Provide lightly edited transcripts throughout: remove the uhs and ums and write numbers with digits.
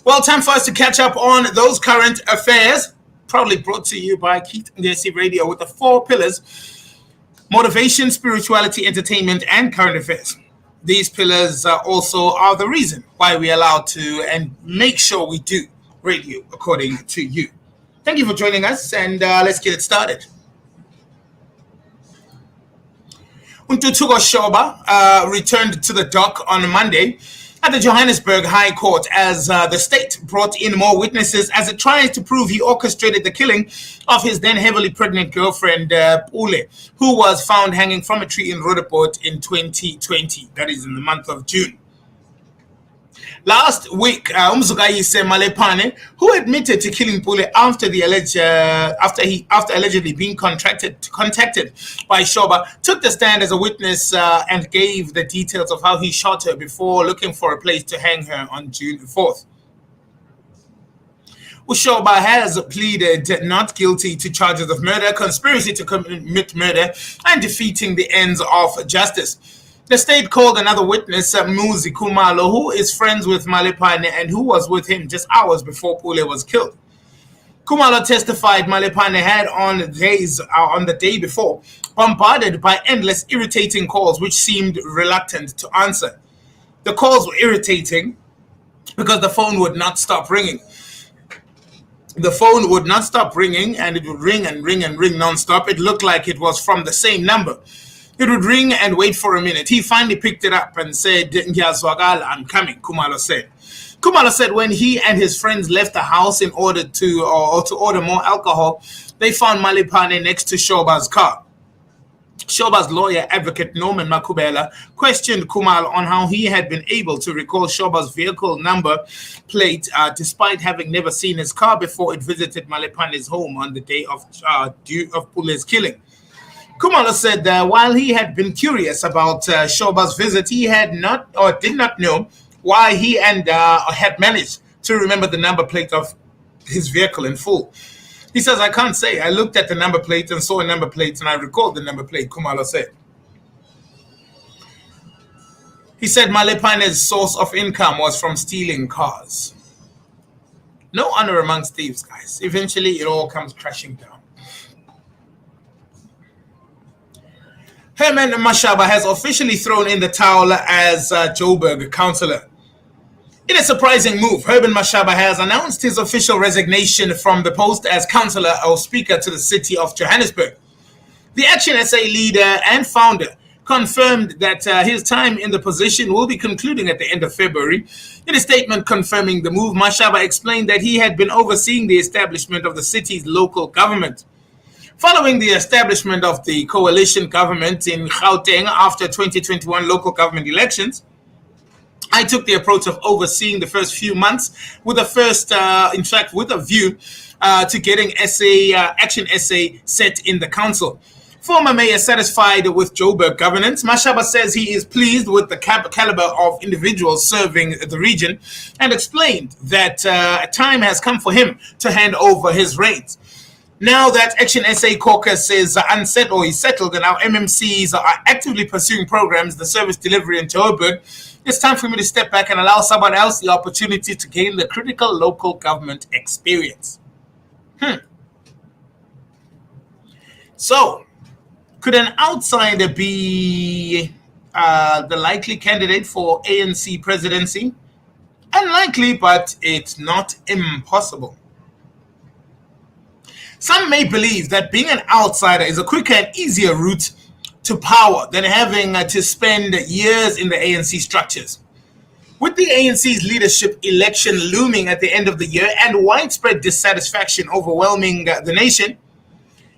Well, time for us to catch up on those current affairs. Proudly brought to you by Keith DSC Radio with the four pillars: motivation, spirituality, entertainment, and current affairs. These pillars also are the reason why we're allowed to and make sure we do radio according to you. Thank you for joining us, and let's get it started. Untutuko Shoba returned to the dock on Monday at the Johannesburg High Court as the state brought in more witnesses as it tries to prove he orchestrated the killing of his then heavily pregnant girlfriend, Pule, who was found hanging from a tree in Roodepoort in 2020, that is in the month of June. Last week, Umzugayise Malepane, who admitted to killing Pule after allegedly being contacted by Shoba, took the stand as a witness and gave the details of how he shot her before looking for a place to hang her on June 4th. Ushoba has pleaded not guilty to charges of murder, conspiracy to commit murder, and defeating the ends of justice. The state called another witness, Muzi Kumalo, who is friends with Malepane and who was with him just hours before Pule was killed. Kumalo testified Malepane had on the day before bombarded by endless irritating calls which seemed reluctant to answer. The calls were irritating because the phone would not stop ringing. The phone would not stop ringing, and it would ring and ring and ring non-stop. It looked like it was from the same number. It would ring and wait for a minute. He finally picked it up and said, "I'm coming," Kumalo said. Kumalo said when he and his friends left the house in order to order more alcohol, they found Malepane next to Shoba's car. Shoba's lawyer, advocate Norman Makubela, questioned Kumalo on how he had been able to recall Shoba's vehicle number plate despite having never seen his car before it visited Malepane's home on the day of Pule's killing. Kumalo said that while he had been curious about Shoba's visit, he did not know why he had managed to remember the number plate of his vehicle in full. He says, "I can't say. I looked at the number plate and saw a number plate and I recalled the number plate," Kumalo said. He said Malepane's source of income was from stealing cars. No honor amongst thieves, guys. Eventually, it all comes crashing down. Herman Mashaba has officially thrown in the towel as Joburg councillor. In a surprising move, Herman Mashaba has announced his official resignation from the post as councillor or speaker to the city of Johannesburg. The Action SA leader and founder confirmed that his time in the position will be concluding at the end of February. In a statement confirming the move, Mashaba explained that he had been overseeing the establishment of the city's local government. Following the establishment of the coalition government in Gauteng after 2021 local government elections, I took the approach of overseeing the first few months with a view to getting Action SA set in the council. Former mayor satisfied with Joburg governance, Mashaba says he is pleased with the caliber of individuals serving the region and explained that time has come for him to hand over his reins. Now that Action SA caucus is settled and our MMCs are actively pursuing programs, the service delivery in Joburg, it's time for me to step back and allow someone else the opportunity to gain the critical local government experience. So, could an outsider be the likely candidate for ANC presidency? Unlikely, but it's not impossible. Some may believe that being an outsider is a quicker and easier route to power than having to spend years in the ANC structures. With the ANC's leadership election looming at the end of the year and widespread dissatisfaction overwhelming the nation,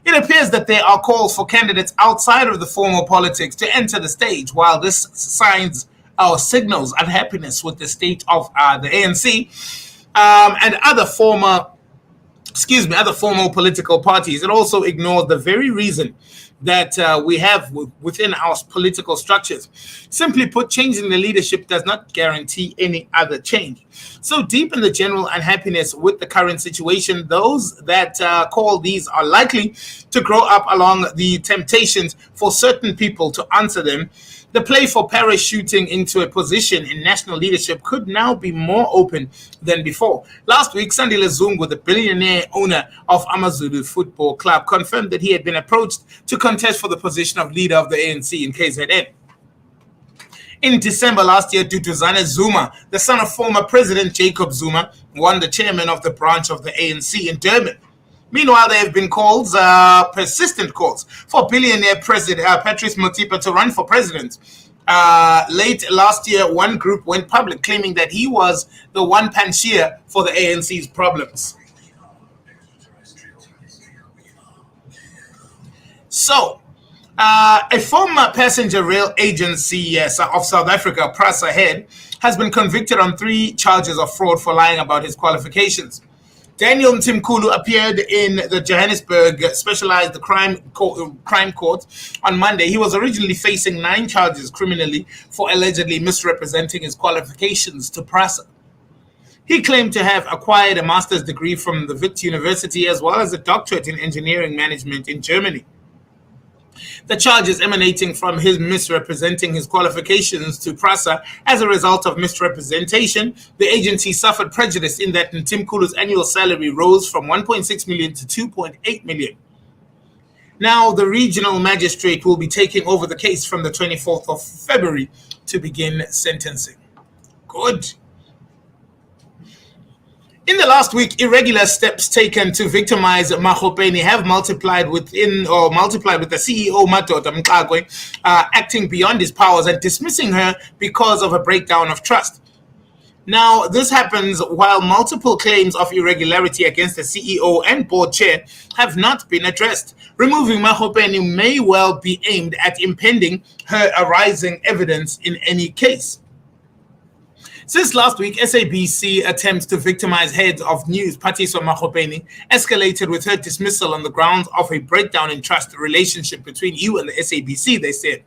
it appears that there are calls for candidates outside of the formal politics to enter the stage. While this signals unhappiness with the state of the ANC and other formal political parties, it also ignores the very reason that we have within our political structures. Simply put, changing the leadership does not guarantee any other change. So deep in the general unhappiness with the current situation, those that call these are likely to grow up along the temptations for certain people to answer them. The play for parachuting into a position in national leadership could now be more open than before. Last week, Sandile Zungu, the billionaire owner of Amazulu Football Club, confirmed that he had been approached to contest for the position of leader of the ANC in KZN. In December last year, Duduzane Zuma, the son of former President Jacob Zuma, won the chairman of the branch of the ANC in Durban. Meanwhile, there have been calls, persistent calls, for billionaire President Patrice Motsepe to run for president. Late last year, one group went public claiming that he was the one panacea for the ANC's problems. So, a former passenger rail agency of South Africa, PRASA head, has been convicted on 3 charges of fraud for lying about his qualifications. Daniel Mtimkulu appeared in the Johannesburg Specialized Crime Court on Monday. He was originally facing 9 charges criminally for allegedly misrepresenting his qualifications to PRASA. He claimed to have acquired a master's degree from the Wits University as well as a doctorate in engineering management in Germany. The charges emanating from his misrepresenting his qualifications to PRASA as a result of misrepresentation, the agency suffered prejudice in that Ntimkulu's annual salary rose from 1.6 million to 2.8 million. Now, the regional magistrate will be taking over the case from the 24th of February to begin sentencing. Good. In the last week, irregular steps taken to victimize Machopeni have multiplied with the CEO Madoda Mxakwe acting beyond his powers and dismissing her because of a breakdown of trust. Now, this happens while multiple claims of irregularity against the CEO and board chair have not been addressed. Removing Machopeni may well be aimed at impeding her arising evidence in any case. Since last week, SABC attempts to victimize head of news Patiswa Machopeni escalated with her dismissal on the grounds of a breakdown in trust relationship between you and the SABC, they said.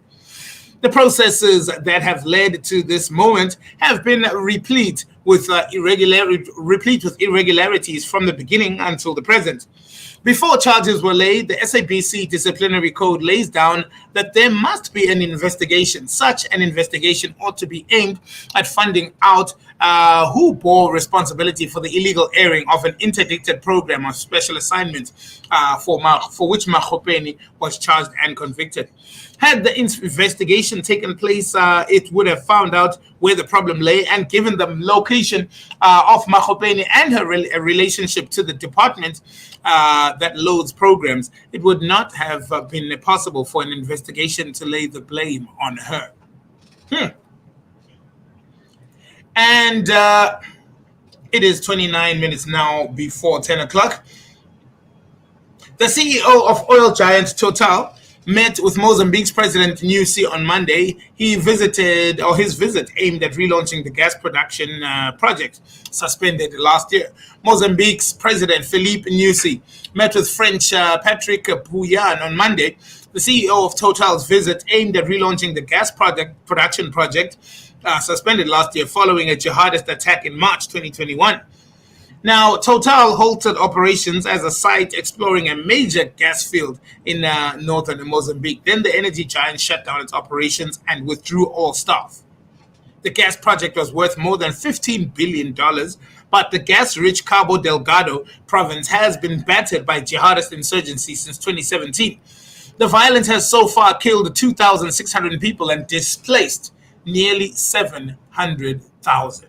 The processes that have led to this moment have been replete with irregularities from the beginning until the present. Before charges were laid, the SABC disciplinary code lays down that there must be an investigation. Such an investigation ought to be aimed at finding out who bore responsibility for the illegal airing of an interdicted program of special assignment for which Machopeni was charged and convicted. Had the investigation taken place, it would have found out where the problem lay, and given the location of Machopeni and her relationship to the department that loads programs, it would not have been possible for an investigation to lay the blame on her. And it is 29 minutes now before 10 o'clock. The CEO of oil giant Total met with Mozambique's President Nyusi on Monday. His visit aimed at relaunching the gas production project suspended last year. Mozambique's President Filipe Nyusi met with French Patrick Pouyan on Monday. The CEO of Total's visit aimed at relaunching the gas production project suspended last year following a jihadist attack in March 2021. Now, Total halted operations as a site exploring a major gas field in northern Mozambique. Then the energy giant shut down its operations and withdrew all staff. The gas project was worth more than $15 billion, but the gas-rich Cabo Delgado province has been battered by jihadist insurgency since 2017. The violence has so far killed 2,600 people and displaced nearly 700,000.